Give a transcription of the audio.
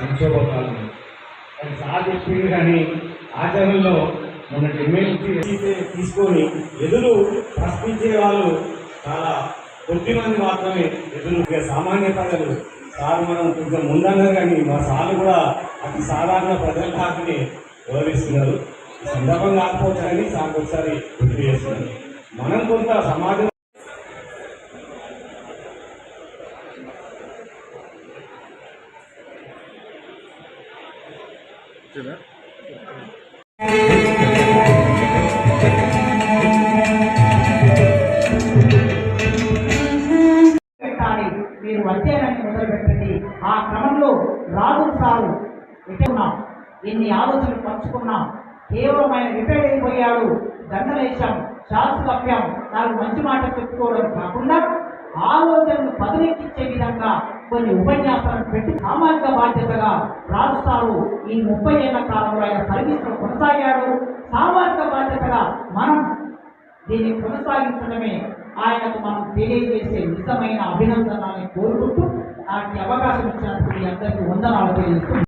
సంక్షోభాలను కానీ సార్ చెప్పింది కానీ ఆచరణలో మన ఎమ్మెల్యే తీసుకొని ఎదురు ప్రశ్నించే వాళ్ళు చాలా కొద్ది మంది మాత్రమే ఎదురు సామాన్య ప్రజలు సార్ మనం కొంచెం ముందన్నారు కానీ మా సార్లు కూడా అతి సాధారణ ప్రజల హాకీని గౌరవిస్తున్నారు. సందర్భం కాకపోవచ్చు కానీ సార్కి ఒకసారి గుర్తు చేస్తున్నారు. మనం కొంత సమాజం మీరు అధ్యయనాన్ని మొదలు పెట్టండి. ఆ క్రమంలో రాజు సారు ఎట్టున్నాం, ఎన్ని ఆలోచనలు పంచుకున్నాం. కేవలం ఆయన రిటైర్డ్ అయిపోయాడు, దండలేశాం, షార్ట్స్ కప్పాం, నాకు మంచి మాట చెప్పుకోవడం కాకుండా ఆలోచనలు బదిలెక్కించే విధంగా కొన్ని ఉపన్యాసాలను పెట్టి సామాజిక బాధ్యతగా రాజు సారు ఈ 30 ఏళ్ల కాలంలో ఆయన సర్వీస్లో కొనసాగాడు. సామాజిక బాధ్యతగా మనం దీన్ని కొనసాగించడమే ఆయనకు మనం తెలియజేసే నిజమైన అభినందనాన్ని కోరుకుంటూ నాకు అవకాశం ఇచ్చినందుకు మీ అందరికీ వందనాలు తెలియజేస్తూ